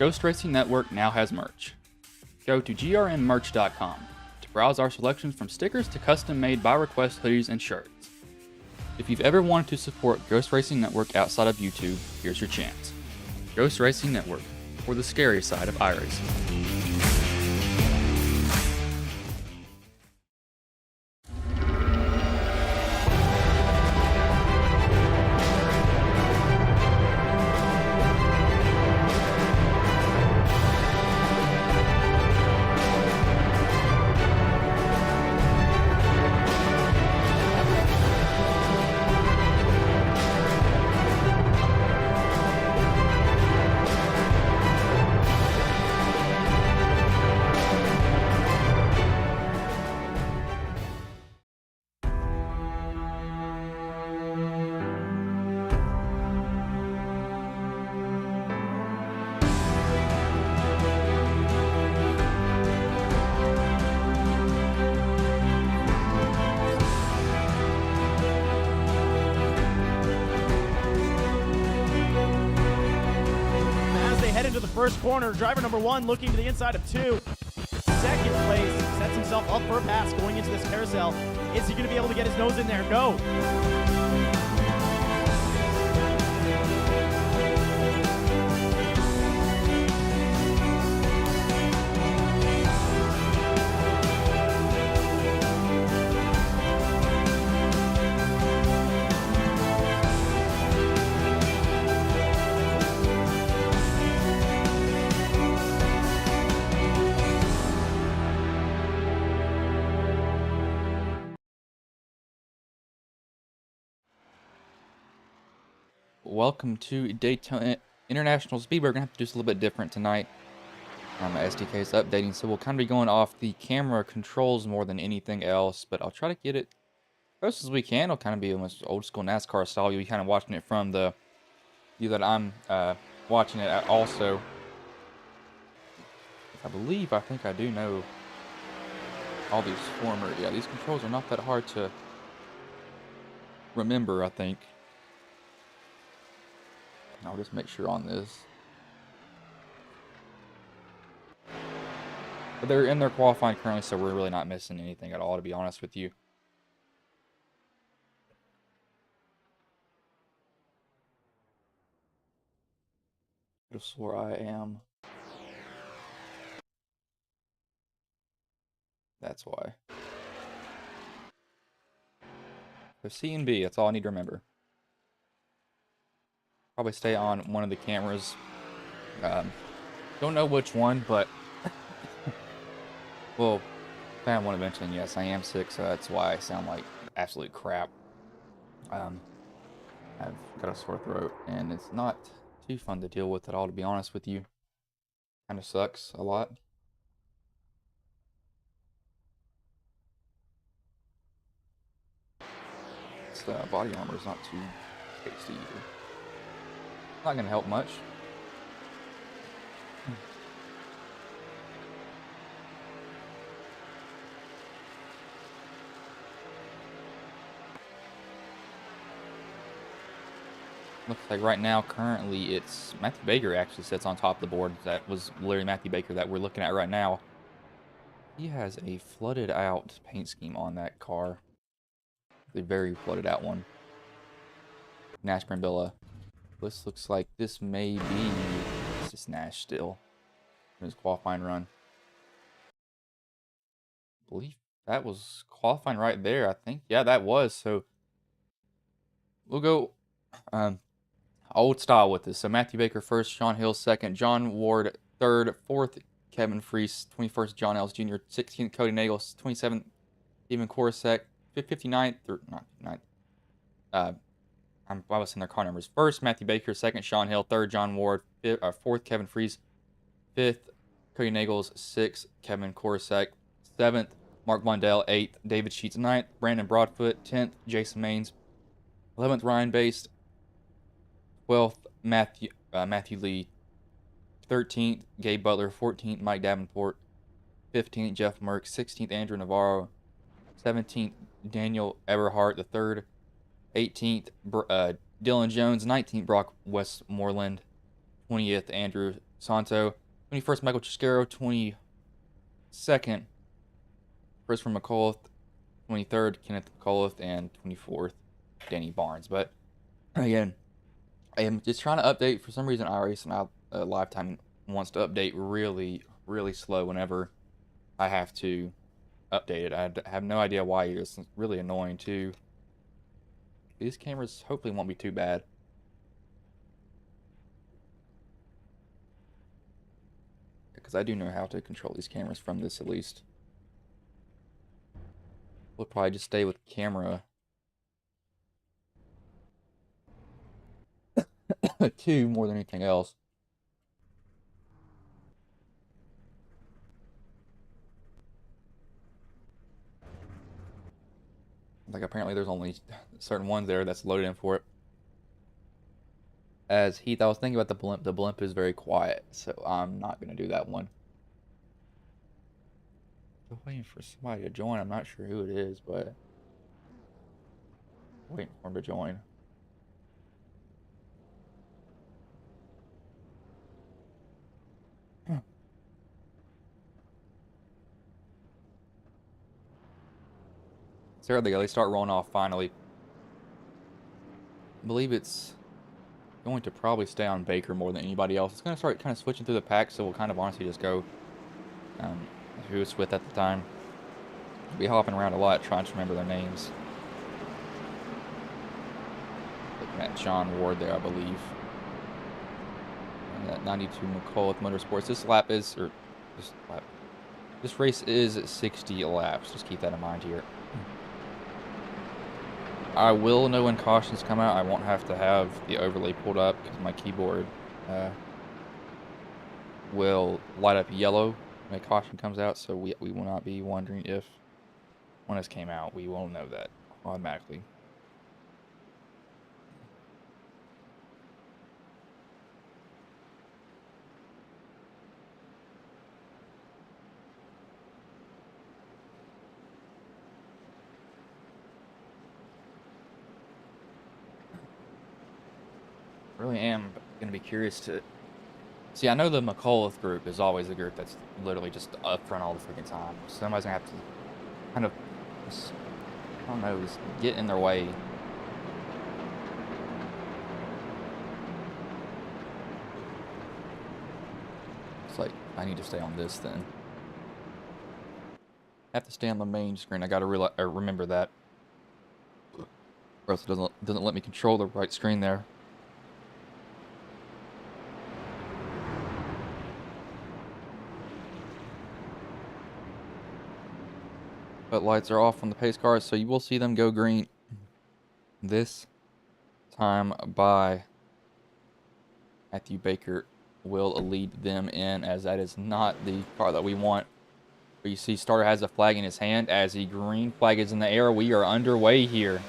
Ghost Racing Network now has merch. Go to grnmerch.com to browse our selections from stickers to custom-made by-request hoodies and shirts. If you've ever wanted to support Ghost Racing Network outside of YouTube, here's your chance. Ghost Racing Network, for the scary side of iRacing. Into the first corner, driver number 1 looking to the inside of 2. Second place, sets himself up for a pass going into this carousel. Is he going to be able to get his nose in there? No. Welcome to Daytona International Speedway. We're going to have to do this a little bit different tonight. My SDK is updating, so we'll kind of be going off the camera controls more than anything else, but I'll try to get it close as we can. It'll kind of be almost old school NASCAR style. You'll be kind of watching it from the view that I'm watching it at also. I think I do know all these these controls are not that hard to remember, I think. I'll just make sure on this. But they're in their qualifying currently, so we're really not missing anything at all, to be honest with you. I just swore I am. That's why. So C and B, that's all I need to remember. Probably stay on one of the cameras. Don't know which one, but well, I want to mention, yes, I am sick, so that's why I sound like absolute crap. I've got a sore throat, and it's not too fun to deal with at all, to be honest with you. Kind of sucks a lot. This body armor is not too tasty either. Not going to help much. Looks like right now, currently, it's Matthew Baker actually sits on top of the board. That was Larry Matthew Baker that we're looking at right now. He has a flooded out paint scheme on that car. A very flooded out one. Nash Brambilla. This looks like this may be, it's just Nash still in his qualifying run. I believe that was qualifying right there, I think. Yeah, that was. So we'll go old style with this. So Matthew Baker first, Sean Hill second, John Ward third, fourth Kevin Freese, 21st John Ellis Jr., 16th Cody Nagels, 27th Steven Korosek, 59th, or not 59th, I was in their car numbers. First, Matthew Baker. Second, Sean Hill. Third, John Ward. Fourth, Kevin Freese. Fifth, Cody Nagels. Sixth, Kevin Korosek. Seventh, Mark Blundell. Eighth, David Sheets. Ninth, Brandon Broadfoot. 10th, Jason Maines. 11th, Ryan Baste. 12th, Matthew Lee. 13th, Gabe Butler. 14th, Mike Davenport. 15th, Jeff Merck. 16th, Andrew Navarro. 17th, Daniel Everhart III. 18th, Dylan Jones. 19th, Brock Westmoreland. 20th, Andrew Santo. 21st, Michael Chiscaro. 22nd, Christopher McCullough. 23rd, Kenneth McCullough. And 24th, Danny Barnes. But again, I am just trying to update. For some reason, iRacing Lifetime wants to update really, really slow whenever I have to update it. I have no idea why. It's really annoying too. These cameras hopefully won't be too bad. Because I do know how to control these cameras from this at least. We'll probably just stay with camera 2 more than anything else. Like apparently there's only certain ones there that's loaded in for it. As Heath, I was thinking about the blimp. The blimp is very quiet, so I'm not going to do that one. Still waiting for somebody to join. I'm not sure who it is, but waiting for him to join. So there they go. They start rolling off finally. I believe it's going to probably stay on Baker more than anybody else. It's going to start kind of switching through the pack, so we'll kind of honestly just go who it's with at the time. We'll be hopping around a lot trying to remember their names. Looking at John Ward there, I believe. And that 92 McCullough Motorsports. This race is 60 laps. Just keep that in mind here. I will know when cautions come out. I won't have to have the overlay pulled up because my keyboard will light up yellow when a caution comes out, so we will not be wondering if when this came out. We will know that automatically. Really am going to be curious to see. I know the McCullough group is always a group that's literally just up front all the freaking time. Somebody's going to have to kind of, I don't know, just get in their way. It's like, I need to stay on this then. I have to stay on the main screen. I got to remember that. Or else it doesn't let me control the right screen there. But lights are off on the pace cars, so you will see them go green this time by Matthew Baker will lead them in, as that is not the car that we want. But you see Starter has a flag in his hand. As the green flag is in the air, we are underway here.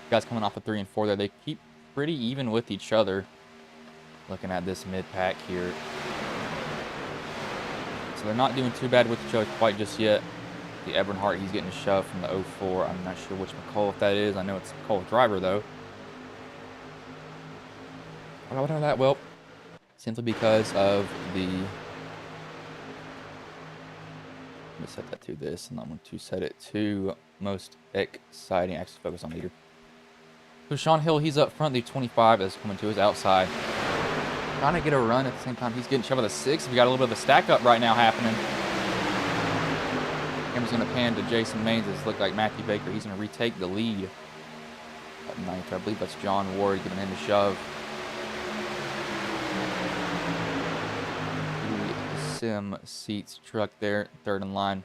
Guys coming off of 3 and 4 there. They keep pretty even with each other. Looking at this mid-pack here. So they're not doing too bad with each other quite just yet. The Eberhart, he's getting shoved from the 04. I'm not sure which McCullough that is. I know it's McCullough driver, though. I don't know that well. Simply because of the... I'm going to set that to this, and I'm going to set it to most exciting. Actually, focus on leader. So Sean Hill, he's up front. The 25 is coming to his outside. Trying to get a run at the same time. He's getting shoved with a 6. We got a little bit of a stack up right now happening. Camera's going to pan to Jason Maines. It looks like Matthew Baker, he's going to retake the lead. At ninth, I believe that's John Ward giving him a shove. The Sim Seats truck there, third in line.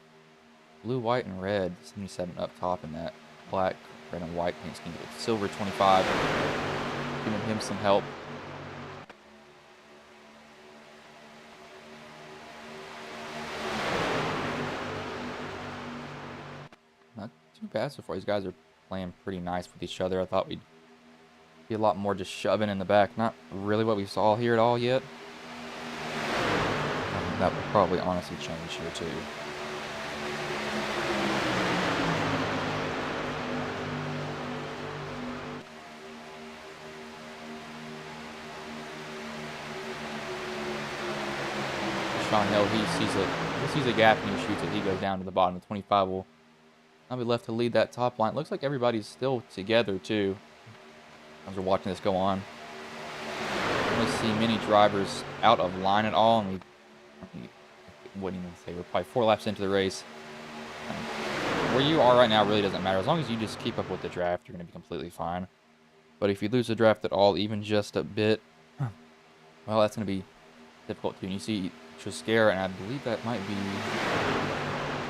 Blue, white, and red. 77 up top in that black, red, and white paint scheme with silver 25. Giving him some help. Not too bad so far. These guys are playing pretty nice with each other. I thought we'd be a lot more just shoving in the back. Not really what we saw here at all yet. That will probably honestly change here too. Sean Hill, he sees a gap and he shoots it. He goes down to the bottom. The 25 will now be left to lead that top line. It looks like everybody's still together too as we're watching this go on. I don't see many drivers out of line at all, and we wouldn't even say we're probably 4 laps into the race. Where you are right now really doesn't matter. As long as you just keep up with the draft, you're going to be completely fine. But if you lose the draft at all, even just a bit, well, that's going to be difficult too. And you see Triscara, and I believe that might be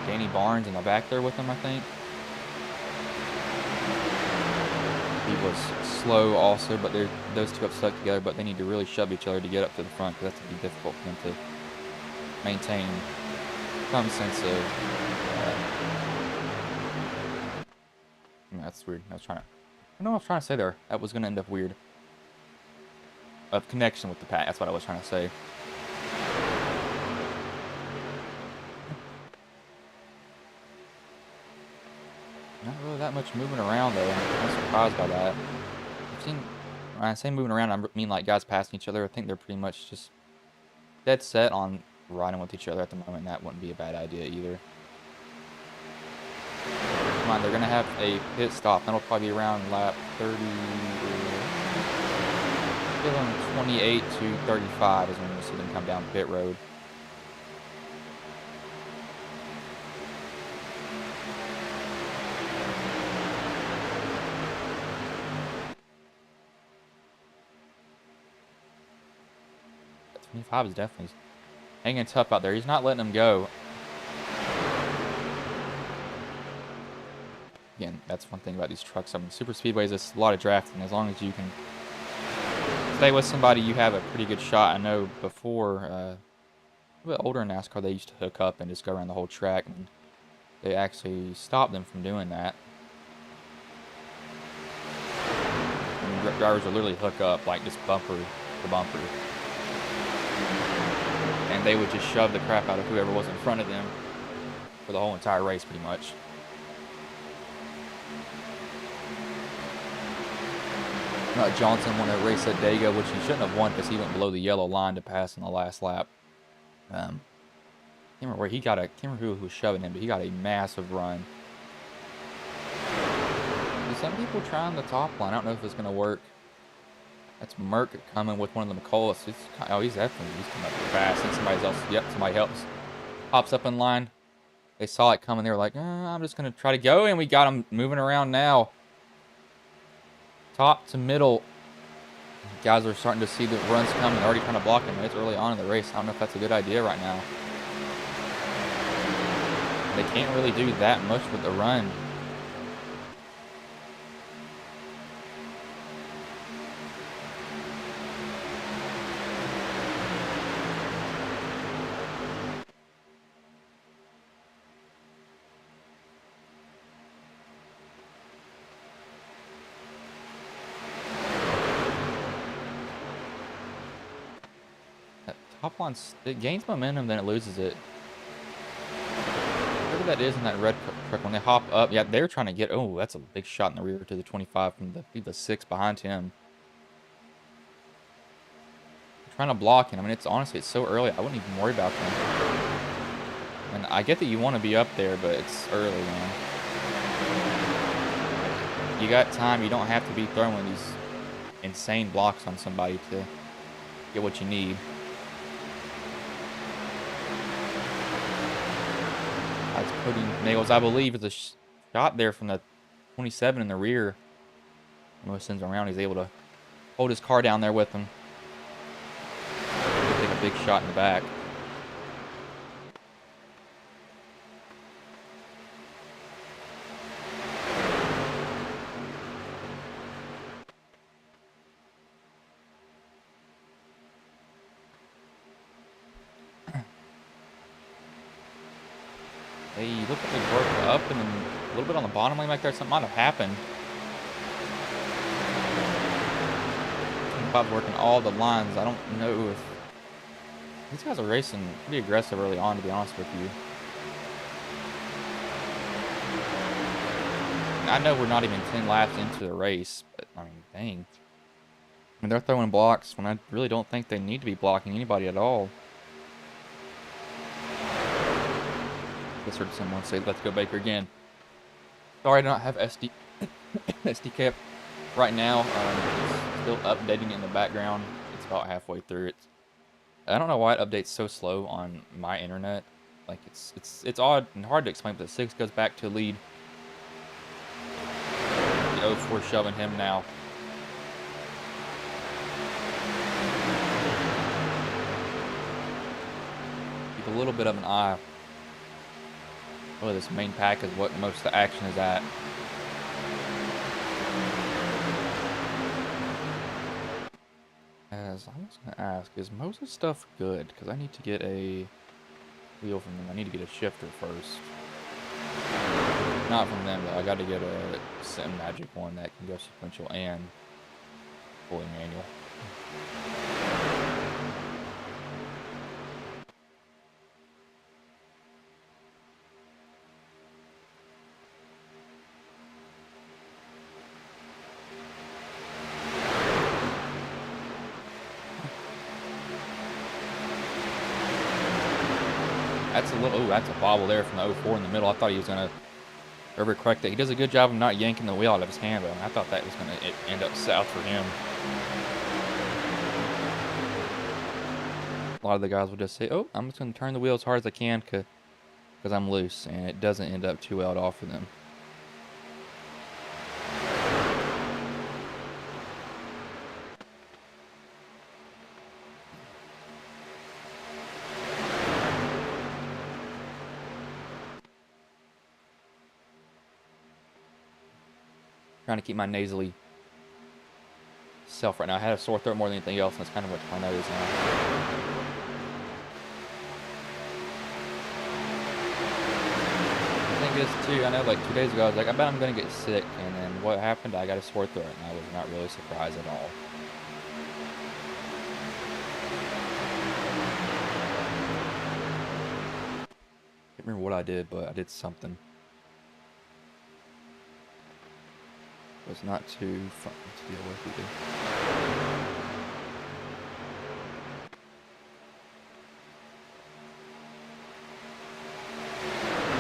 Danny Barnes in the back there with him, I think. He was slow also, but those two have stuck together, but they need to really shove each other to get up to the front, because that's going to be difficult for them to maintain some sense of that's weird. I don't know what I was trying to say there. That was going to end up weird. Of connection with the pack. That's what I was trying to say. Not really that much moving around, though. I'm surprised by that. When I say moving around, I mean like guys passing each other. I think they're pretty much just dead set on riding with each other at the moment. That wouldn't be a bad idea either. Come on, they're going to have a pit stop. That'll probably be around lap 30. 28 to 35 is when you see them come down pit road. That 25 is definitely hanging tough out there. He's not letting them go. Again, that's one thing about these trucks. I mean, super speedways, it's a lot of drafting. As long as you can stay with somebody, you have a pretty good shot. I know before, a bit older in NASCAR, they used to hook up and just go around the whole track, and they actually stopped them from doing that. And drivers would literally hook up, like just bumper to bumper, and they would just shove the crap out of whoever was in front of them for the whole entire race, pretty much. Johnson won a race at Talladega, which he shouldn't have won because he went below the yellow line to pass in the last lap. Can't remember where he got can't remember who was shoving him, but he got a massive run. There's some people trying the top line. I don't know if it's going to work. That's Merck coming with one of the McCulloughs. Oh, he's coming up fast. And somebody else pops up in line. They saw it coming. They were like, I'm just going to try to go. And we got him moving around now. Top to middle. Guys are starting to see the runs coming. They're already kind of blocking them. It's early on in the race. I don't know if that's a good idea right now. They can't really do that much with the run. Top line, it gains momentum, then it loses it. Whatever that is in that red truck, when they hop up, yeah, they're trying to get, oh, that's a big shot in the rear to the 25 from the 6 behind him. They're trying to block him. I mean, it's so early, I wouldn't even worry about them. And I get that you want to be up there, but it's early, man. You got time, you don't have to be throwing these insane blocks on somebody to get what you need. That's Cody Nails, I believe, is a shot there from the 27 in the rear. When he sends him around, he's able to hold his car down there with him. Take a big shot in the back. They look like they broke up and then a little bit on the bottom lane back there. Something might have happened. Bob's working all the lines. I don't know if these guys are racing pretty aggressive early on, to be honest with you. I know we're not even 10 laps into the race, but I mean, dang. I mean, they're throwing blocks when I really don't think they need to be blocking anybody at all. Just heard someone say, "Let's go Baker" again. Sorry, I do not have SDK up right now. It's still updating in the background. It's about halfway through it. I don't know why it updates so slow on my internet. Like it's odd and hard to explain. But the 6 goes back to lead. The 04 shoving him now. Keep a little bit of an eye. Really, this main pack is what most of the action is at. As I was going to ask, is Moses' stuff good? Because I need to get a wheel from them. I need to get a shifter first. Not from them, though. I got to get a Sim Magic one that can go sequential and fully manual. That's a little, oh, that's a bobble there from the 04 in the middle. I thought he was going to overcorrect that. He does a good job of not yanking the wheel out of his hand, but I thought that was going to end up south for him. A lot of the guys will just say, "Oh, I'm just going to turn the wheel as hard as I can because I'm loose," and it doesn't end up too well at all for them. Trying to keep my nasally self right now. I had a sore throat more than anything else, and that's kind of what my nose is now. The thing is, too, I know like 2 days ago, I was like, I bet I'm going to get sick, and then what happened? I got a sore throat, and I was not really surprised at all. Can't remember what I did, but I did something. It was not too fun to deal with either.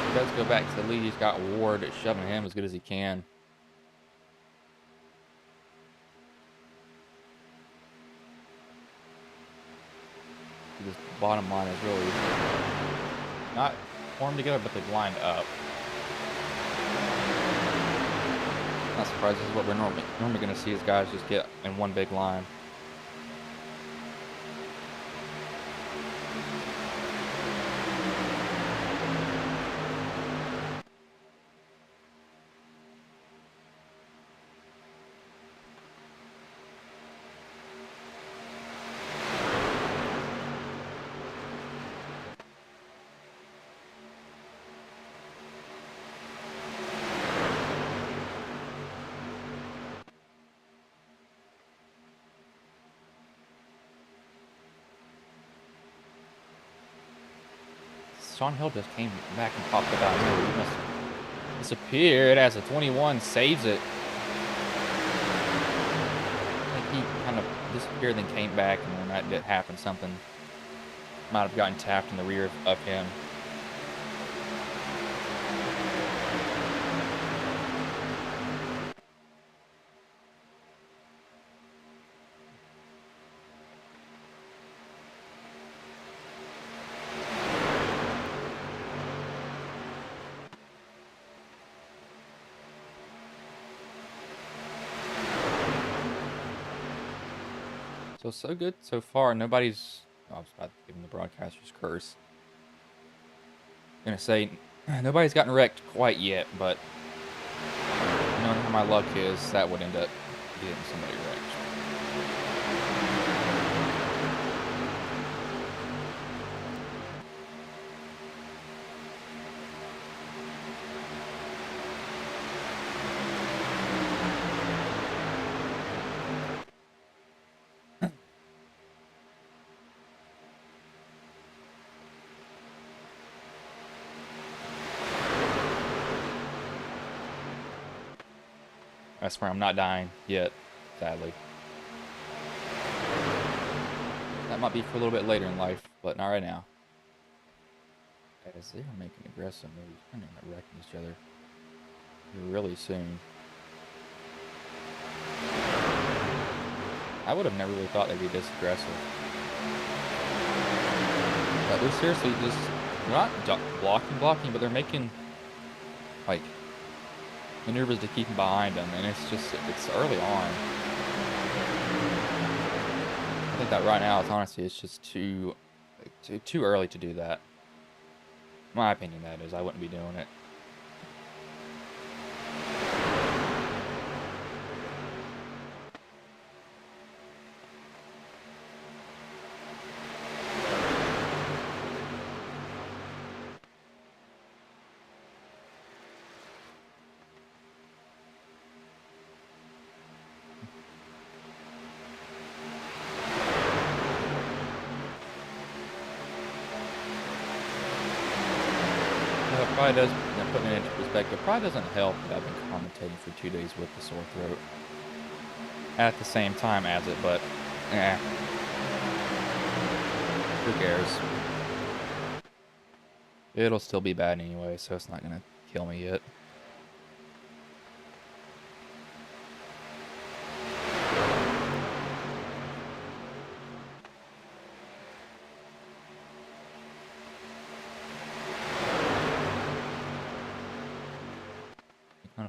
He does go back to the lead. He's got Ward shoving him as good as he can. This bottom line is really not formed together, but they've lined up. Not surprised. This is what we're normally going to see is guys just get in one big line. Sean Hill just came back and popped up out of nowhere. He must have disappeared as the 21 saves it. I think he kind of disappeared, then came back, and when that did happen, something might have gotten tapped in the rear of him. So, so good so far. Nobody's... Oh, I was about to give him the broadcaster's curse. I'm gonna say, nobody's gotten wrecked quite yet, but knowing how my luck is, that would end up getting somebody wrecked. I swear I'm not dying yet, sadly. That might be for a little bit later in life, but not right now. As they are making aggressive moves, they're going to wreck each other really soon. I would have never really thought they'd be this aggressive. But they're seriously just, they're not blocking, but they're making, like, maneuvers to keep him behind them, and it's early on. I think that right now, it's just too early to do that. My opinion, that is. I wouldn't be doing it. Probably does, putting it into perspective, probably doesn't help that I've been commentating for 2 days with the sore throat at the same time as it, but who cares? It'll still be bad anyway, so it's not gonna kill me yet.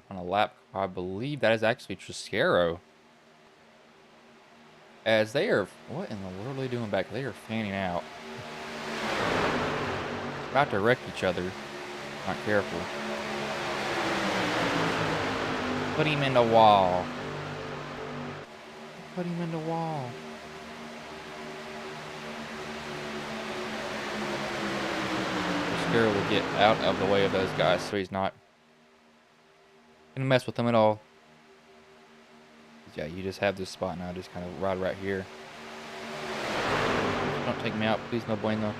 On a lap car, I believe that is actually Triscaro. As they are, what in the world are they doing back? They are fanning out. About to wreck each other. Not careful. Put him in the wall. Put him in the wall. Triscaro will get out of the way of those guys so he's not gonna mess with them at all. Yeah, you just have this spot now, just kind of ride right here. Don't take me out, please, no bueno.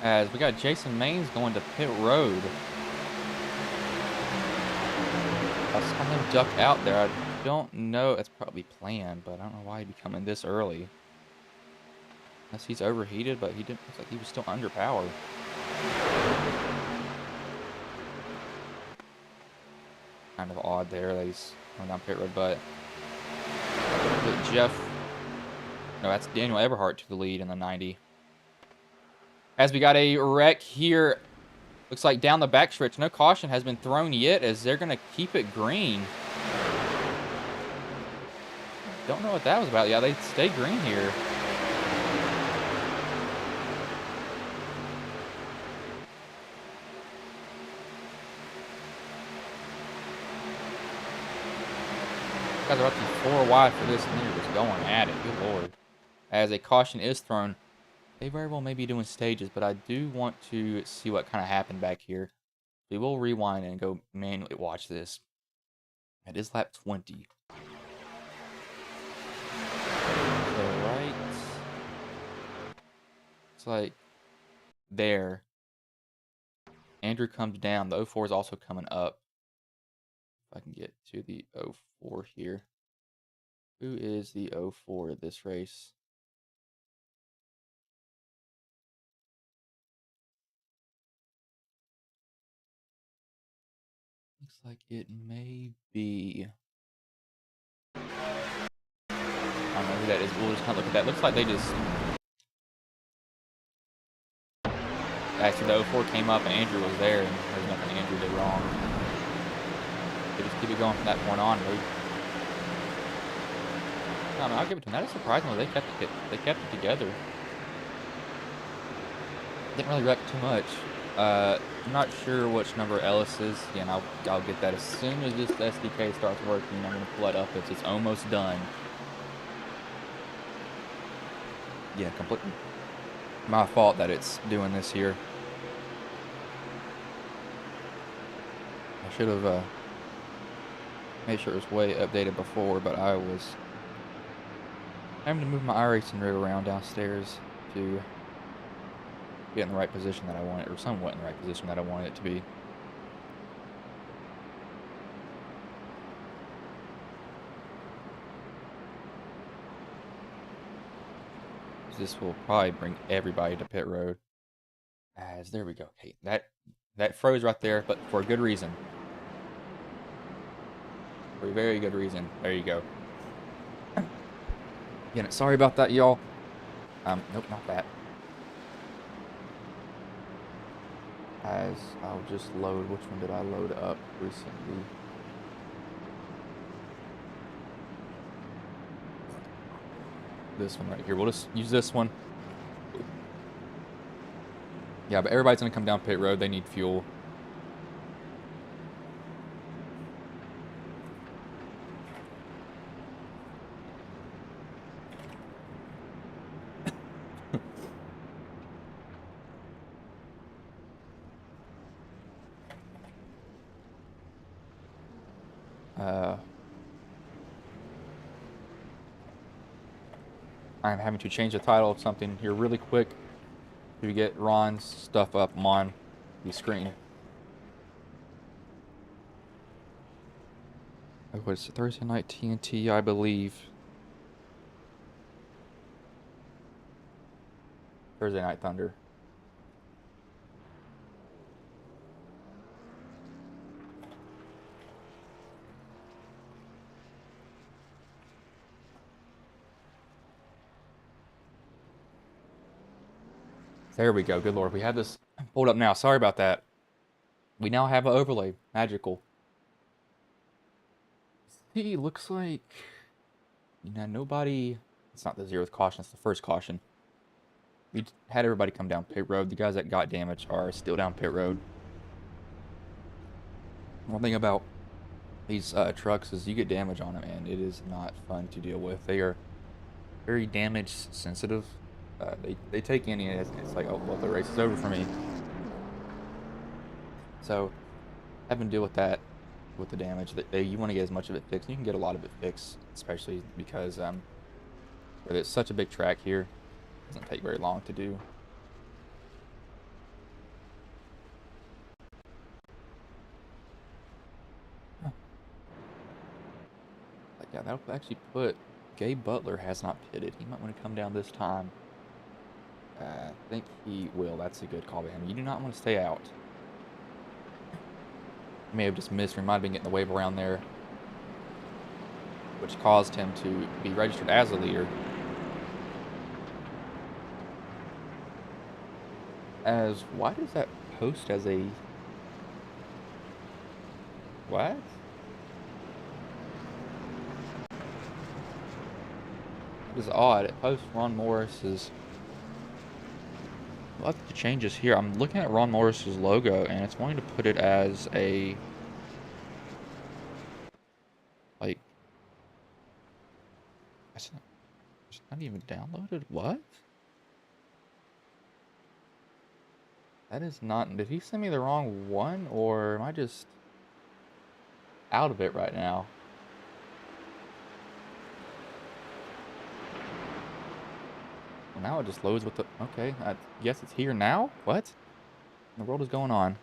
As we got Jason Maines going to pit road. I saw him duck out there. I don't know. It's probably planned, but I don't know why he'd be coming this early. Unless he's overheated, but he didn't. Looks like he was still under power. Kind of odd there that he's going down pit road, but Jeff. No, that's Daniel Eberhardt to the lead in the 90. As we got a wreck here, looks like down the backstretch. No caution has been thrown yet as they're going to keep it green. Don't know what that was about. Yeah, they stay green here. Guys are up to 4 wide for this, and they're just going at it. Good lord. As a caution is thrown. They very well may be doing stages, but I do want to see what kind of happened back here. We will rewind and go manually watch this. It is lap 20. So right, it's like there. Andrew comes down. The 04 is also coming up. If I can get to the 04 here. Who is the 04 of this race? like it may be. I don't know who that is. We'll just kind of look at that. Looks like they just. Actually, the 04 came up and Andrew was there, and there's nothing Andrew did wrong. They just keep it going from that point on. I'll give it to them. That is surprising. They kept it together. Didn't really wreck too much. I'm not sure which number Ellis is. Again, I'll get that as soon as this SDK starts working. I'm gonna pull it up. It's almost done. Yeah, completely my fault that it's doing this here. I should have made sure it was way updated before, but I was having to move my iRacing rig around downstairs to get in the right position that I want it, or somewhat in the right position that I want it to be. This will probably bring everybody to pit road. As there we go. Okay, that froze right there, but for a good reason. For a very good reason. There you go. Again, sorry about that, y'all. Nope, not that. As I'll just load, which one did I load up recently? This one right here. We'll just use this one. Yeah, but everybody's gonna come down pit road. They need fuel. I'm having to change the title of something here really quick to get Ron's stuff up on the screen. It was Thursday night TNT, I believe. Thursday Night Thunder. There we go. Good Lord. We have this pulled up now. Sorry about that. We now have an overlay. Magical. See, looks like... nobody... It's not the 0th caution. It's the first caution. We had everybody come down pit road. The guys that got damaged are still down pit road. One thing about these trucks is you get damage on them, and it is not fun to deal with. They are very damage sensitive. They take any, and it's like, oh, well, the race is over for me. So, having to deal with that, with the damage, you want to get as much of it fixed. You can get a lot of it fixed, especially because it's such a big track here. It doesn't take very long to do. But yeah, that'll actually put... Gabe Butler has not pitted. He might want to come down this time. I think he will. That's a good call by him. You do not want to stay out. He may have just missed, or he might have been getting the wave around there, which caused him to be registered as a leader. As why does that post as a... What? It is odd. It posts Ron Morris's... I'll have to change this here. I'm looking at Ron Morris's logo, and it's wanting to put it as a... Like... It's not even downloaded? What? That is not... Did he send me the wrong one, or am I just out of it right now? Well, now it just loads with the... Okay, I guess it's here now? What in the world is going on?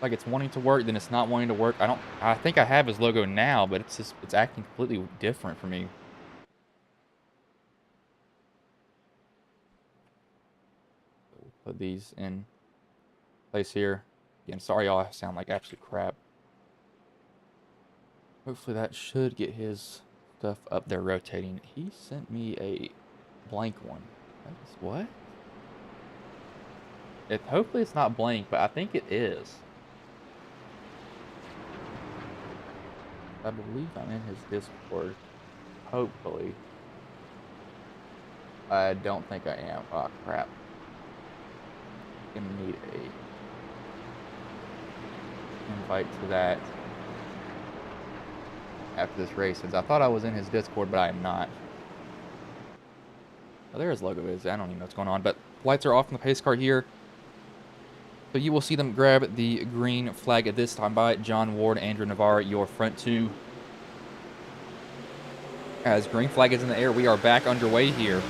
Like it's wanting to work, then it's not wanting to work. I think I have his logo now, but it's acting completely different for me. We'll put these in place here. Again, sorry y'all, I sound like absolute crap. Hopefully that should get his stuff up there rotating. He sent me a blank one. That is what? Hopefully it's not blank, but I think it is. I believe I'm in his Discord. Hopefully. I don't think I am. Oh, crap. Gonna need a invite to that after this race, since I thought I was in his Discord, but I am not. Oh, there his logo is. I don't even know what's going on, but lights are off in the pace car here. So you will see them grab the green flag at this time by John Ward, Andrew Navarro, your front two. As green flag is in the air, we are back underway here.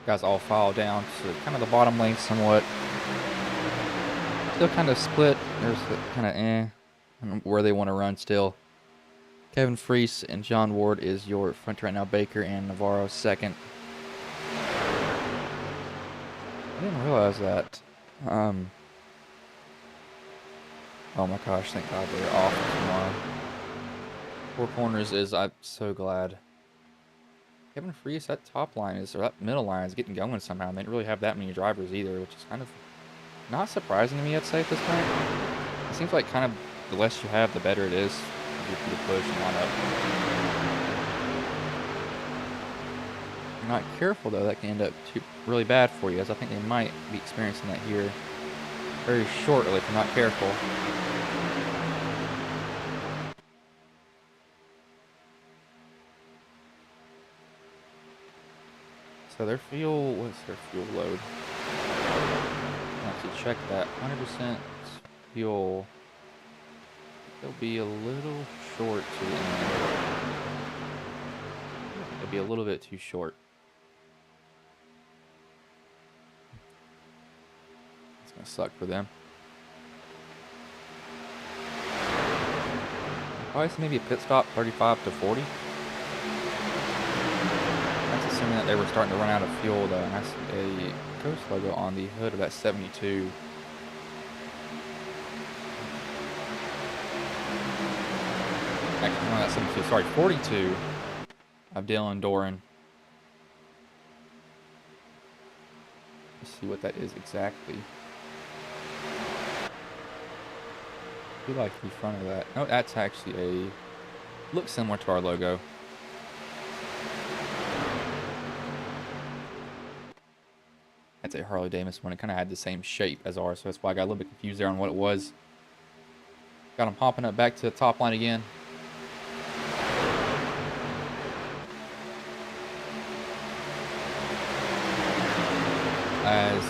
Guys all file down to kind of the bottom lane somewhat. Still kind of split. There's kind of where they want to run still. Kevin Freese and John Ward is your front right now. Baker and Navarro second. I didn't realize that. Oh my gosh, thank God they're off tomorrow. Four corners is, I'm so glad. Kevin Freese, that top line is, or that middle line is getting going somehow. They didn't really have that many drivers either, which is kind of not surprising to me, I'd say, at this point. It seems like kind of the less you have, the better it is. For the push and line up. If you're not careful, though, that can end up really bad for you, as I think they might be experiencing that here very shortly if you're not careful. So their fuel, what's their fuel load? I'll actually check that. 100% fuel. They'll be a little short to the end. They'll be a little bit too short. It's gonna suck for them. Probably maybe a pit stop, 35 to 40. That's assuming that they were starting to run out of fuel, though. And that's a Ghost logo on the hood of that 72. Actually, no, that's 72. Sorry, 42 of Dylan Doran. Let's see what that is exactly. I feel like the front of that. No, that's actually a. Looks similar to our logo. That's a Harley Davidson one. It kind of had the same shape as ours, so that's why I got a little bit confused there on what it was. Got them popping up back to the top line again. As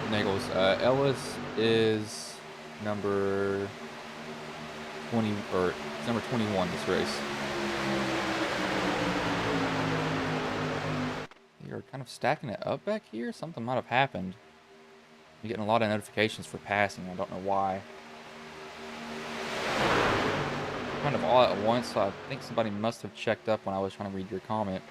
Nagels, Ellis is number 20 or number 21 this race. You're kind of stacking it up back here. Something might have happened. You're getting a lot of notifications for passing. I don't know why. Kind of all at once. So I think somebody must have checked up when I was trying to read your comment.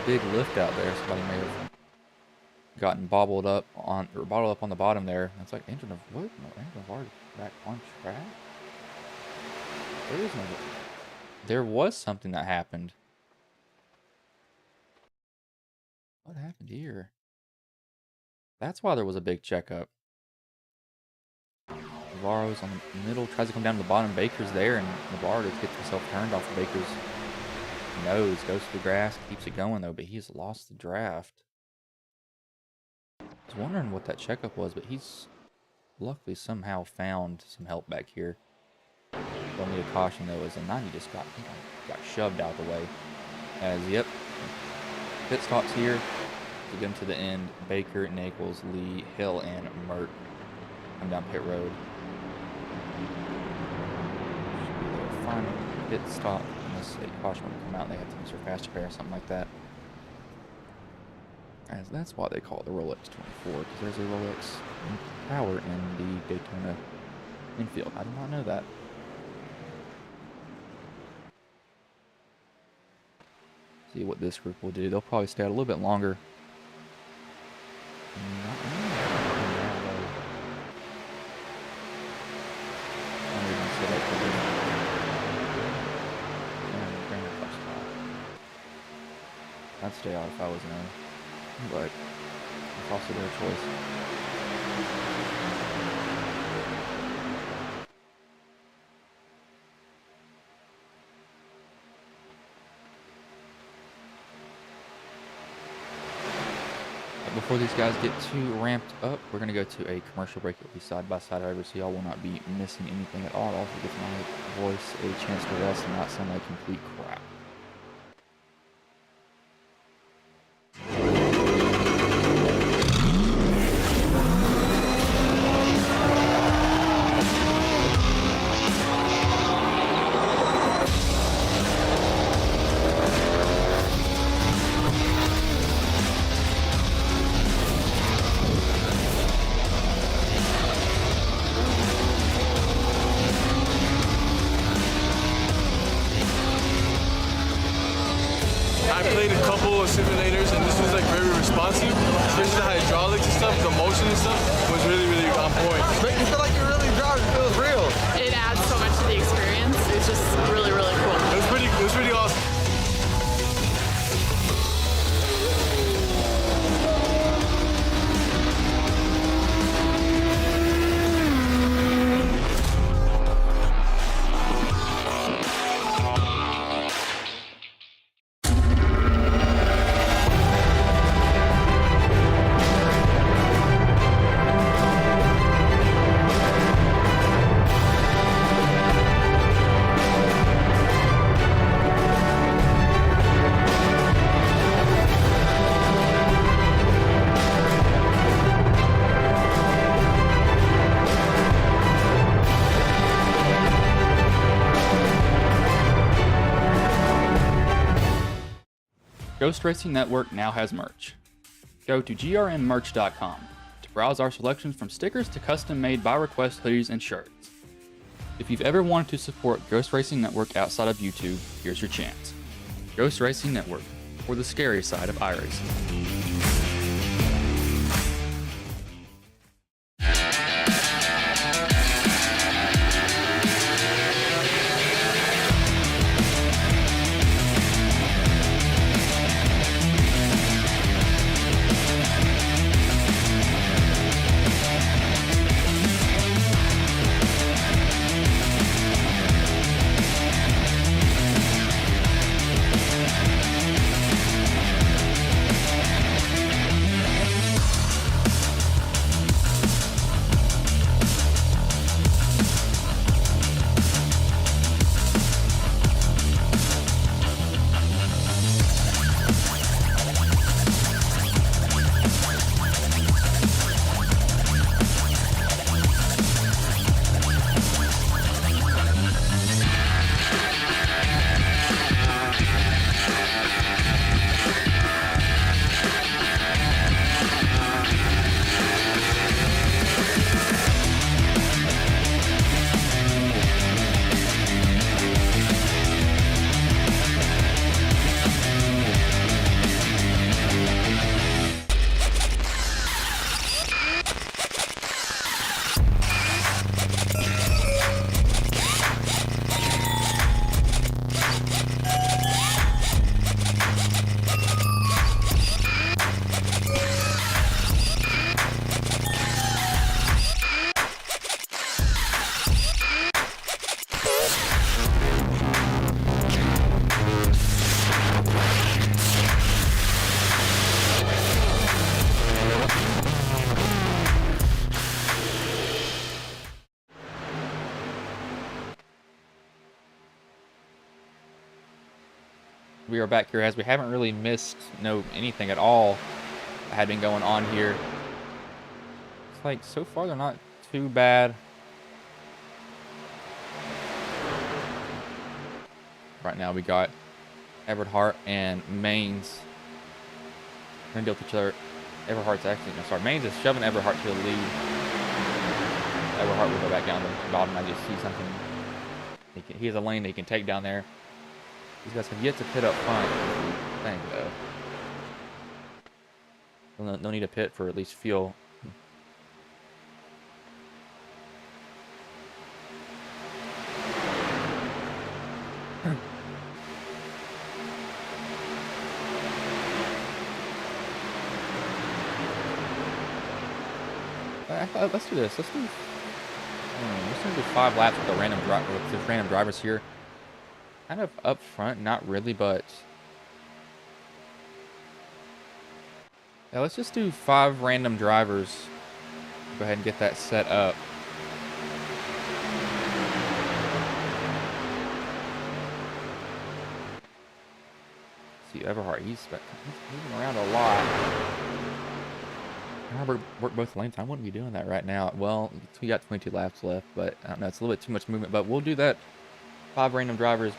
big lift out there. Somebody may have gotten bottled up on the bottom there. It's like engine of what? No, engine of ours back on track. There is no. There was something that happened. What happened here? That's why there was a big checkup. Navarro's on the middle, tries to come down to the bottom. Baker's there, and Navarro just gets himself turned off of Baker's nose. Goes to the grass, keeps it going though, but he's lost the draft. I was wondering what that checkup was, but he's luckily somehow found some help back here. Only a caution though, as a 90 just got shoved out of the way. As yep, pit stops here to get him to the end. Baker, Nichols, Lee, Hill, and Mert come down pit road. Should be their final pit stop unless a caution would come out and they have to use their fast repair or something like that. As that's why they call it the Rolex 24, because there's a Rolex tower in the Daytona infield. I did not know that. See what this group will do. They'll probably stay out a little bit longer. I'd stay out if I was them, but it's also their choice. Before these guys get too ramped up, we're going to go to a commercial break. It'll be side by side, however, so y'all will not be missing anything at all. It also gives my voice a chance to rest and not sound like complete crap. I played a couple of simulators and this was like very responsive, especially the hydraulics and stuff, the motion and stuff was really, really on point. Make you feel like you're really driving, it feels real. It adds so much to the experience. It's just really, really cool. It was pretty awesome. Ghost Racing Network now has merch. Go to grnmerch.com to browse our selections from stickers to custom-made by request hoodies and shirts. If you've ever wanted to support Ghost Racing Network outside of YouTube, here's your chance. Ghost Racing Network, for the scary side of iRacing. we are back here as we haven't really missed anything at all that had been going on here. It's like so far they're not too bad. Right now we got Everhart and Maines gonna deal with each other. Everhart's actually Maines is shoving Everhart to the lead. Everhart will go back down the bottom. I just see something. He has a lane that he can take down there. These guys have yet to pit up front. Thing though. They'll need a pit for at least fuel. Let's do this. Let's do 5 laps with the random drivers here. Kind of up front, not really, but yeah, let's just do 5 random drivers. Go ahead and get that set up. See Everhart, he's moving around a lot. I work both lanes. I wouldn't be doing that right now. Well, we got 22 laps left, but I don't know. It's a little bit too much movement, but we'll do that. 5 random drivers.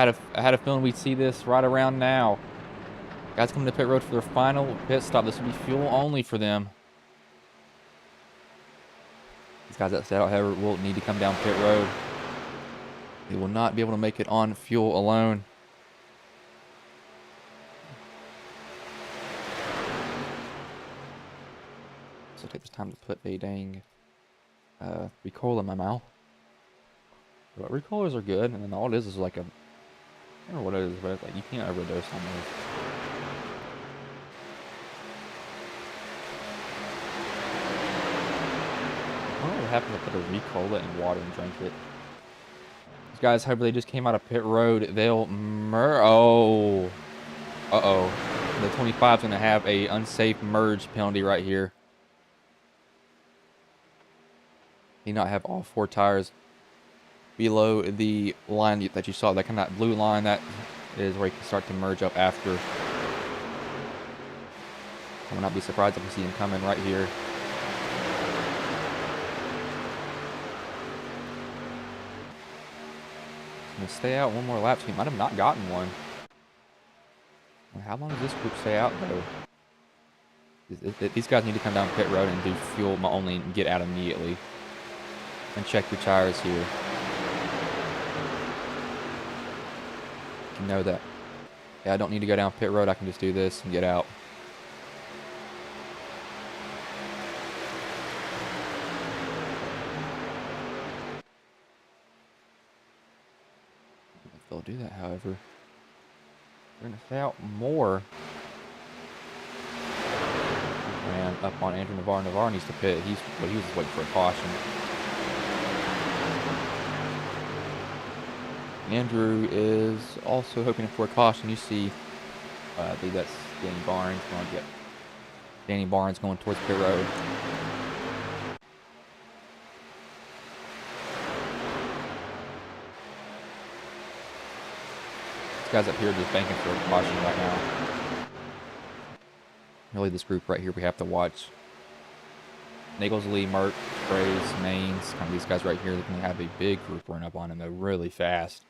I had a feeling we'd see this right around now. Guys coming to pit road for their final pit stop. This will be fuel only for them. These guys that set out, however, will need to come down pit road. They will not be able to make it on fuel alone. So take this time to put a dang recoil in my mouth. But recoilers are good, and then all it is like a, I don't know what it is, but like you can't overdose on those. I don't know what happened to put a recoil in water and drink it. These guys, however, they just came out of pit road. They'll oh. Uh-oh. The 25 is going to have a unsafe merge penalty right here. He not have all 4 tires below the line that you saw. That kind of blue line, that is where you can start to merge up after. I will not be surprised if we see him coming right here. He's going to stay out one more lap. So he might have not gotten one. Well, how long does this group stay out, though? These guys need to come down pit road and do fuel only and get out immediately. And check your tires here. You know that. Yeah, I don't need to go down pit road. I can just do this and get out. If they'll do that, however, they're going to stay out more. Man, up on Andrew Navarre. Navarre needs to pit. He was just waiting for a caution. Andrew is also hoping for a caution. You see, I believe that's Danny Barnes going to get Danny Barnes going towards pit road. These guys up here are just banking for a caution right now. Really, this group right here we have to watch. Nagels, Lee, Merck, Graves, Maines, kind of these guys right here. They're going to have a big group run up on them, though, really fast.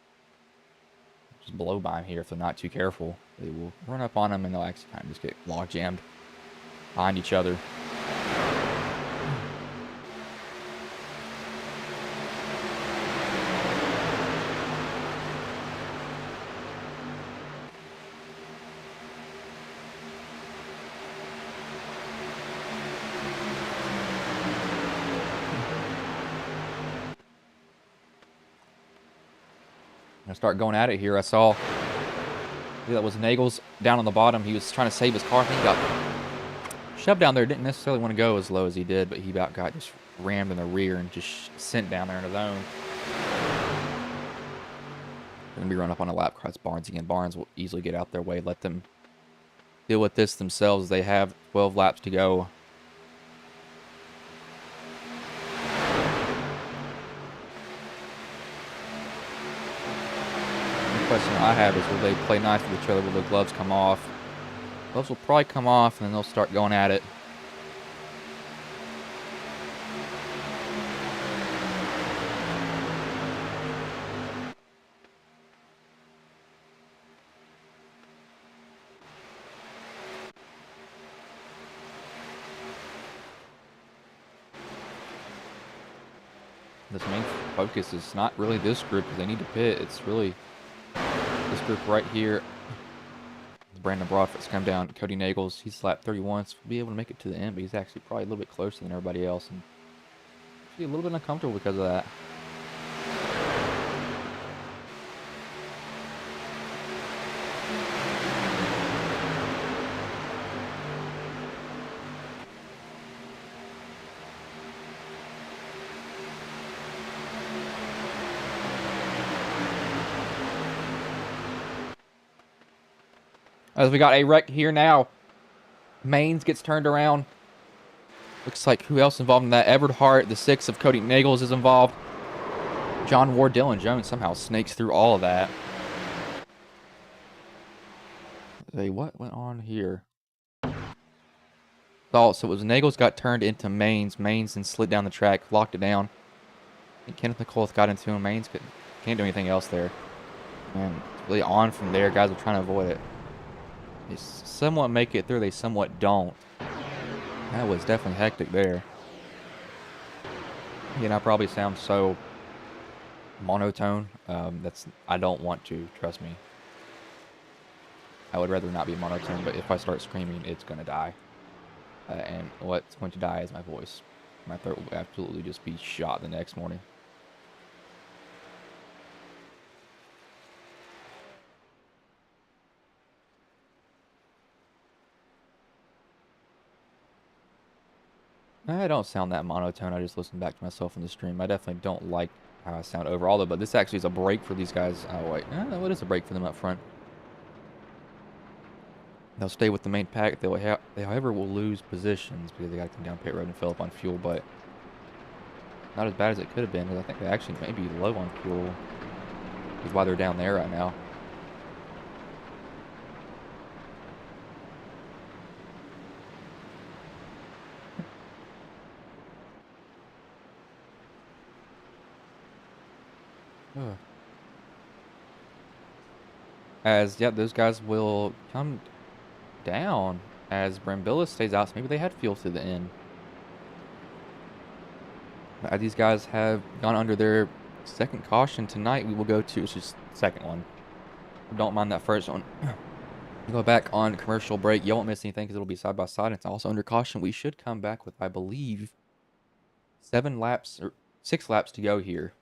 Just blow by them here if they're not too careful. They will run up on them and they'll actually kind of just get log jammed behind each other. Gonna start going at it here. I saw that was Nagels down on the bottom. He was trying to save his car. He got shoved down there. Didn't necessarily want to go as low as he did, but he about got just rammed in the rear and just sent down there in the zone. Gonna be run up on a lap cross. Barnes again. Barnes will easily get out their way. Let them deal with this themselves. They have 12 laps to go. Question I have is, will they play nice with each other? Will the gloves come off? Gloves will probably come off and then they'll start going at it. This main focus is not really this group because they need to pit. It's really this group right here. Brandon Broadfoot's come down. Cody Nagels, he's lap 31. So he'll be able to make it to the end, but he's actually probably a little bit closer than everybody else. And actually a little bit uncomfortable because of that. As we got a wreck here now. Maines gets turned around. Looks like who else involved in that? Everett Hart, the 6 of Cody Nagels is involved. John Ward, Dylan Jones somehow snakes through all of that. Hey, what went on here? Oh, so it was Nagels got turned into Maines. Maines then slid down the track, locked it down. And Kenneth McCullough got into him. Maines can't do anything else there. And it's really on from there. Guys are trying to avoid it. They somewhat make it through. They somewhat don't. That was definitely hectic there. Again, I probably sound so monotone. I don't want to, trust me. I would rather not be monotone, but if I start screaming, it's going to die. And what's going to die is my voice. My throat will absolutely just be shot the next morning. I don't sound that monotone. I just listen back to myself in the stream. I definitely don't like how I sound overall, though, but this actually is a break for these guys. Oh, wait. What is a break for them up front? They'll stay with the main pack. They, however, will lose positions because they got to come down pit road and fill up on fuel, but not as bad as it could have been, because I think they actually may be low on fuel. That's why they're down there right now. As, yeah, those guys will come down as Brambilla stays out, so maybe they had fuel to the end. These guys have gone under their second caution tonight. We will go to, it's just second one. Don't mind that first one. Go back on commercial break. You won't miss anything because it'll be side by side. It's also under caution. We should come back with, I believe, 6 laps to go here.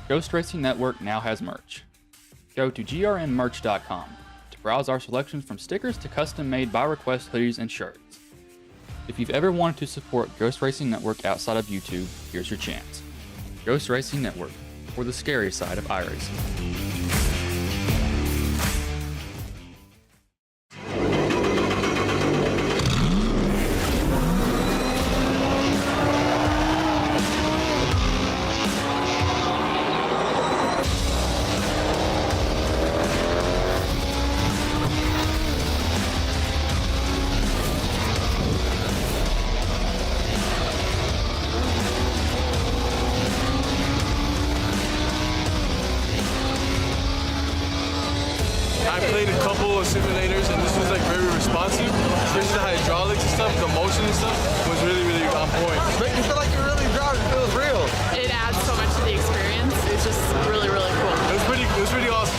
Ghost Racing Network now has merch. Go to grnmerch.com to browse our selections from stickers to custom-made by request hoodies and shirts. If you've ever wanted to support Ghost Racing Network outside of YouTube, here's your chance. Ghost Racing Network, for the scary side of iRacing. I played a couple of simulators and this was like very responsive, especially the hydraulics and stuff, the motion and stuff was really, really on point. Make you feel like you're really driving, it feels real. It adds so much to the experience. It's just really, really cool. It was pretty awesome.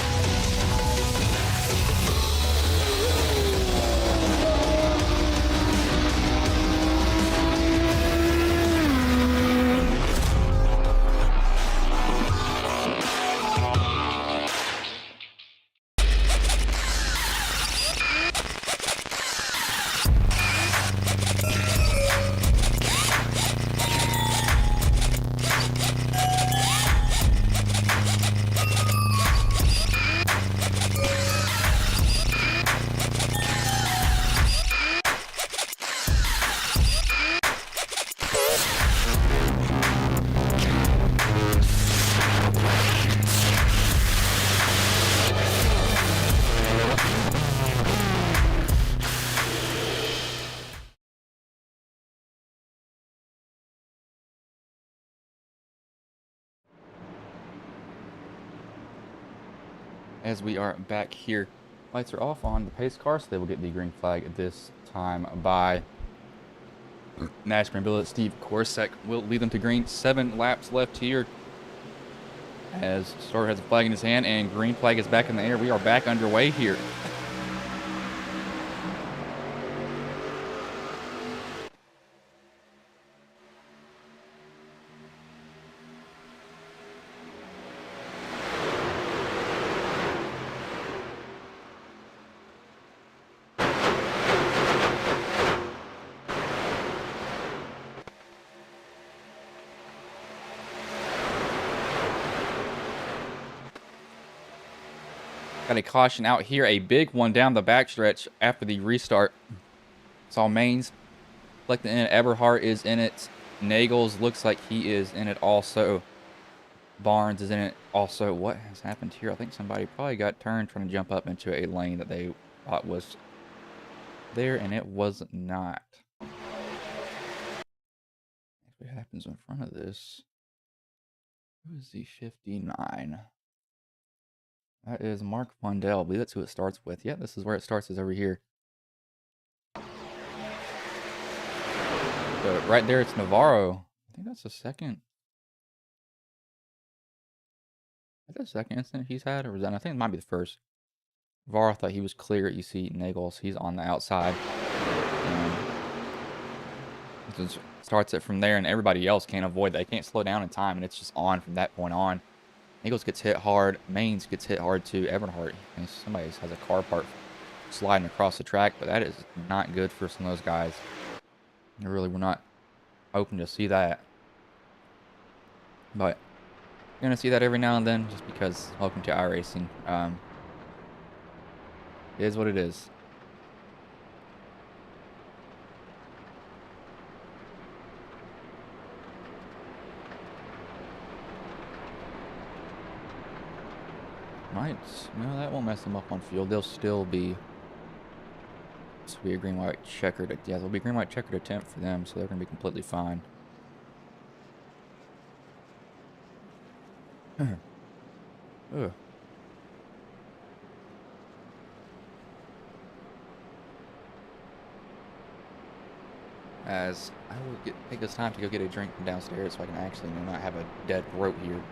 as we are back here. Lights are off on the pace car, so they will get the green flag this time by NASCAR Billet. Steve Korsek will lead them to green. 7 laps left here as Starter has a flag in his hand and green flag is back in the air. We are back underway here. Got a caution out here, a big one down the backstretch after the restart. Saw Maines collecting in it. Eberhart is in it. Nagels looks like he is in it also. Barnes is in it also. What has happened here? I think somebody probably got turned trying to jump up into a lane that they thought was there, and it was not. What happens in front of this? Who is the 59? That is Mark Fundell. I believe that's who it starts with. Yeah, this is where it starts, is over here. So right there, it's Navarro. I think that's the second. Is that the second incident he's had? Or was that? I think it might be the first. Navarro thought he was clear. You see Nagels, he's on the outside. And just starts it from there, and everybody else can't avoid that. They can't slow down in time, and it's just on from that point on. Eagles gets hit hard. Maines gets hit hard too. Eberhart. Somebody has a car part sliding across the track, but that is not good for some of those guys. They really were not hoping to see that. But you're going to see that every now and then just because welcome to iRacing. It is what it is. No, that won't mess them up on field. They'll still be. This will be a green white checkered. Yeah, there'll be green white checkered attempt for them, so they're going to be completely fine. Ugh. As I will take this time to go get a drink from downstairs so I can actually not have a dead throat here.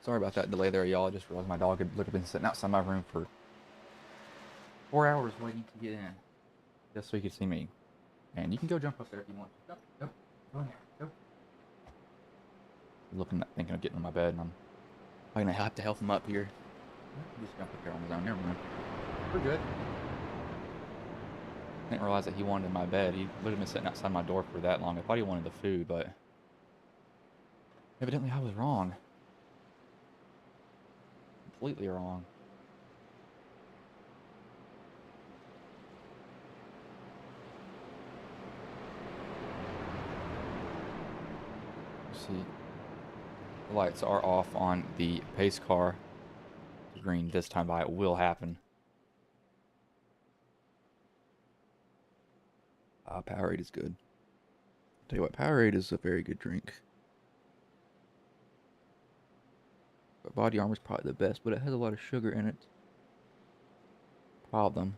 Sorry about that delay there, y'all. I just realized my dog had been sitting outside my room for 4 hours waiting to get in, just so he could see me. And you can go jump up there if you want. Go in there. Go. Looking, thinking of getting in my bed, and I'm gonna have to help him up here. Just jump up there on his own. Never mind. We're good. I didn't realize that he wanted in my bed. He would have been sitting outside my door for that long. I thought he wanted the food, but evidently I was wrong. Completely wrong. Let's see. The lights are off on the pace car. The green this time by it will happen. Powerade is good. Tell you what, Powerade is a very good drink. But Body Armor is probably the best, but it has a lot of sugar in it. Problem.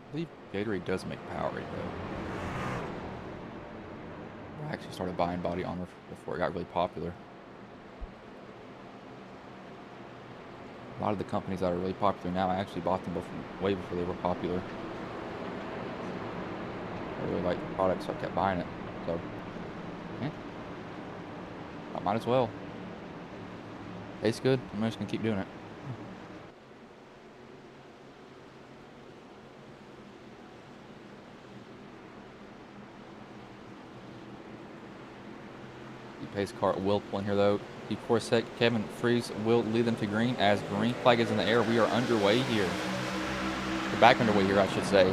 I believe Gatorade does make Powerade though. I actually started buying Body Armor before it got really popular. A lot of the companies that are really popular now, I actually bought them way before they were popular. I really like the product, so I kept buying it. So, yeah. I might as well. Tastes good. I'm just gonna keep doing it. The pace car will pull in here though. The Corset, Kevin Freeze will lead them to green as green flag is in the air. We are underway here. We're back underway here, I should say.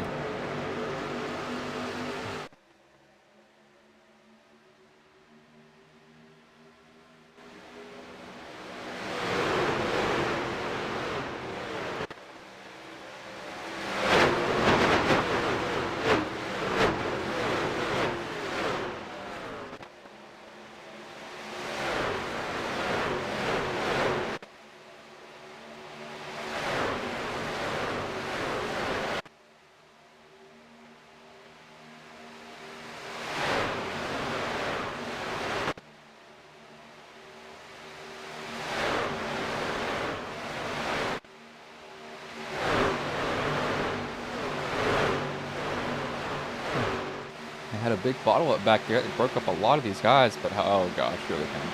Had a big bottle up back there. It broke up a lot of these guys, but oh gosh, here they come.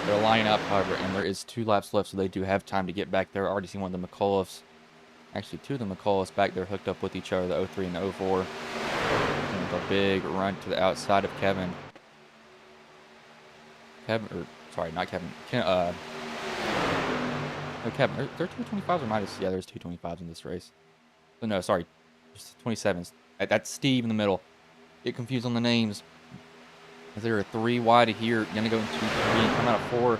They're lining up, however, and there is 2 laps left, so they do have time to get back there. I already seen one of the McAuliffes, actually 2 of the McAuliffes back there hooked up with each other, the 03 and the 04. And a big run to the outside of Kevin. Sorry, not Kevin. No, Kevin. There are 225s or minus? Yeah, there's 225s in this race. So no, sorry, there's 27s. That's Steve in the middle. Get confused on the names. As there are 3 wide here. Gonna go into 3 and come out of 4.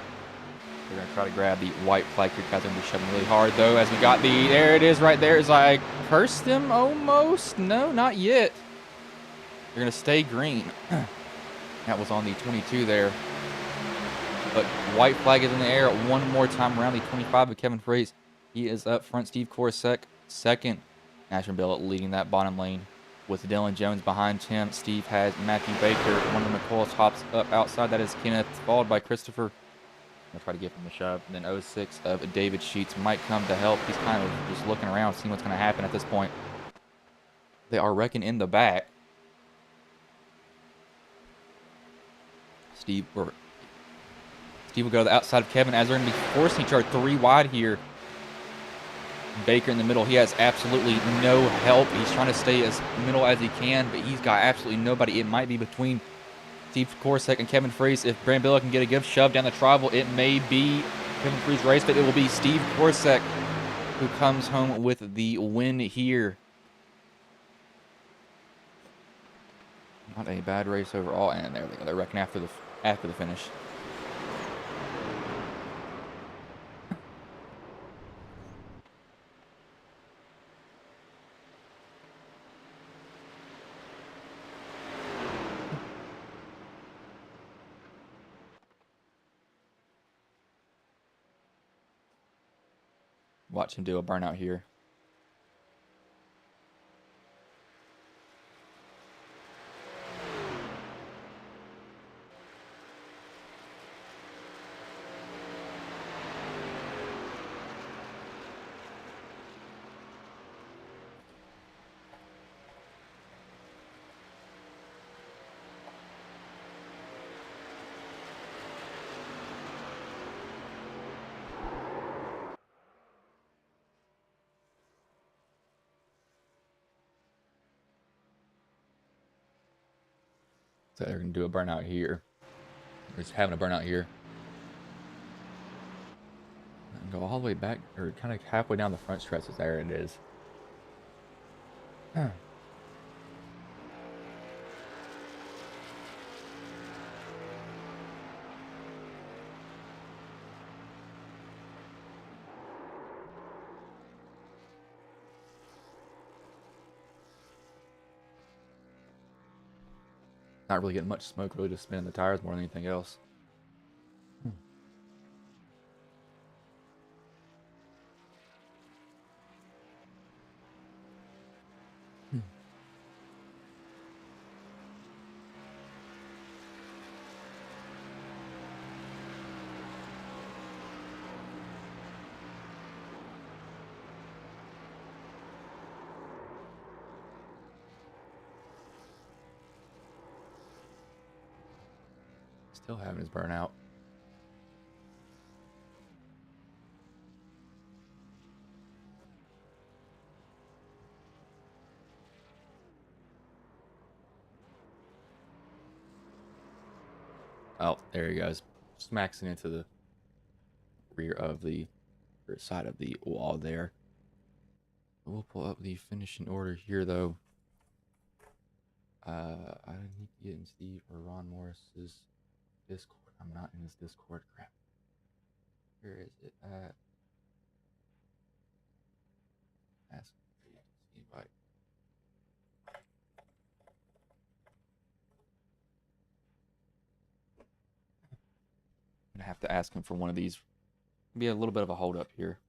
They're gonna try to grab the white flag here. Guys are gonna be shoving really hard though. As we got there it is right there. As I cursed them almost. No, not yet. They're gonna stay green. That was on the 22 there. But white flag is in the air one more time around the 25 of Kevin Freeze. He is up front. Steve Korsek second. Ashton Billett leading that bottom lane with Dylan Jones behind him. Steve has Matthew Baker. One of the McCulls hops up outside. That is Kenneth, followed by Christopher. I'll try to give him a shove. And then 06 of David Sheets might come to help. He's kind of just looking around, seeing what's going to happen at this point. They are wrecking in the back. Steve will go to the outside of Kevin as they're going to be forcing each other 3 wide here. Baker in the middle. He has absolutely no help. He's trying to stay as middle as he can, but he's got absolutely nobody. It might be between Steve Korsek and Kevin Freeze. If Brandon Billa can get a good shove down the tribal, it may be Kevin Freeze's race, but it will be Steve Korsek who comes home with the win here. Not a bad race overall, and there they go. They're wrecking after the finish. Watch him do a burnout here. So they're going to do a burnout here. They're just having a burnout here. And go all the way back, or kind of halfway down the front stretches. There it is. Not really getting much smoke, really just spinning the tires more than anything else. Still having his burnout. Oh, there he goes. Smacks it into the rear of the rear side of the wall there. We'll pull up the finishing order here, though. I need to get in Steve or Ron Morris's Discord. I'm not in his Discord. Crap. Where is it at? Ask invite. I'm gonna have to ask him for one of these. Be a little bit of a hold up here.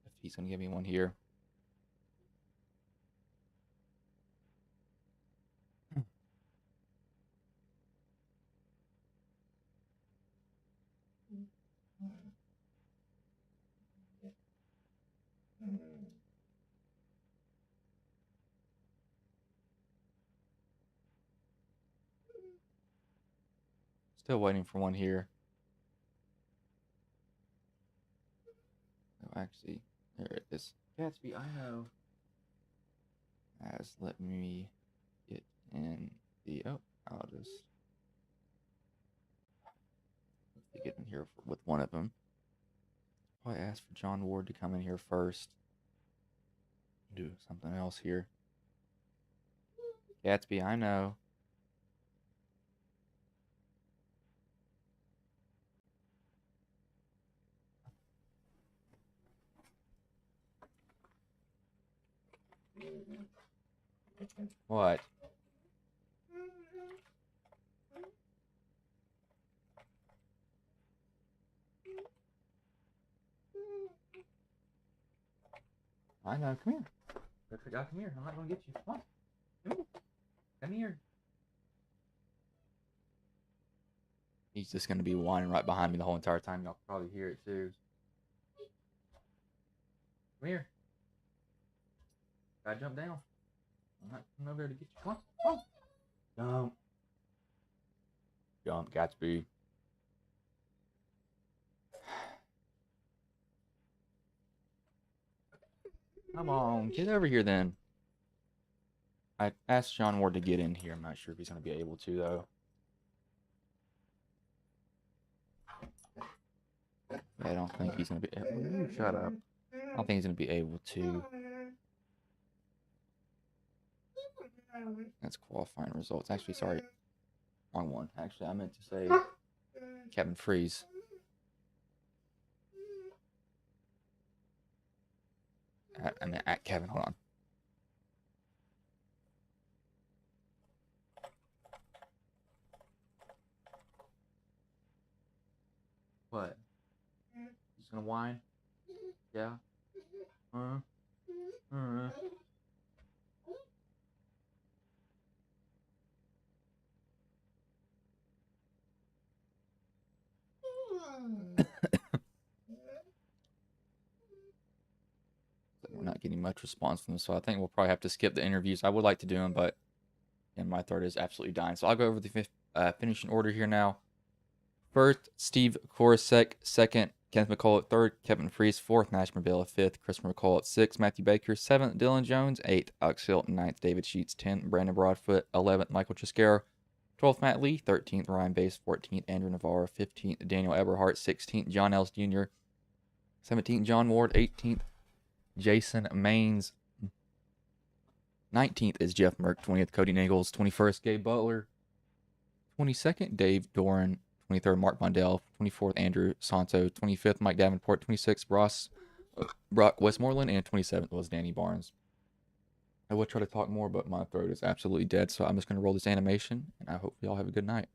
If he's gonna give me one here. Still waiting for one here. Oh, actually, there it is. Gatsby, I know. Let me get in the. Oh, I'll just get in here with one of them. Oh, I asked for John Ward to come in here first. Do something else here. Gatsby, I know. What? I know. Come here. Come here. I'm not going to get you. Come on. Come here. Come here. He's just going to be whining right behind me the whole entire time. Y'all can probably hear it too. Come here. Gotta jump down. I'm not coming over there to get you. Come on. Come on. Jump. Jump, Gatsby. Come on, get over here then. I asked John Ward to get in here. I'm not sure if he's going to be able to, though. I don't think he's going to be able to. Shut up. I don't think he's going to be able to. That's qualifying results. Actually, sorry. Wrong one. Actually, I meant to say Kevin Freeze. I mean, at Kevin. Hold on. What? He's gonna whine? Yeah. Uh. We're not getting much response from them, so I think we'll probably have to skip the interviews. I would like to do them, but my throat is absolutely dying. So I'll go over the finishing order here now. First, Steve Korosek. Second, Kenneth McCall. Third, Kevin Freese. Fourth, Nash Mabilla. Fifth, Christopher McCall. At 6, Matthew Baker. 7th, Dylan Jones. 8th, Alex Hilton. 9th, David Sheets. 10th, Brandon Broadfoot. 11th, Michael Chiscaro. 12th, Matt Lee. 13th, Ryan Bass. 14th, Andrew Navarro. 15th, Daniel Eberhardt. 16th, John Ellis Jr. 17th, John Ward. 18th, Jason Maines. 19th is Jeff Merck. 20th, Cody Nichols. 21st, Gabe Butler. 22nd, Dave Doran. 23rd, Mark Mondell. 24th, Andrew Santo. 25th, Mike Davenport. 26th, Brock Westmoreland. And 27th was Danny Barnes. I will try to talk more, but my throat is absolutely dead, so I'm just going to roll this animation, and I hope you all have a good night.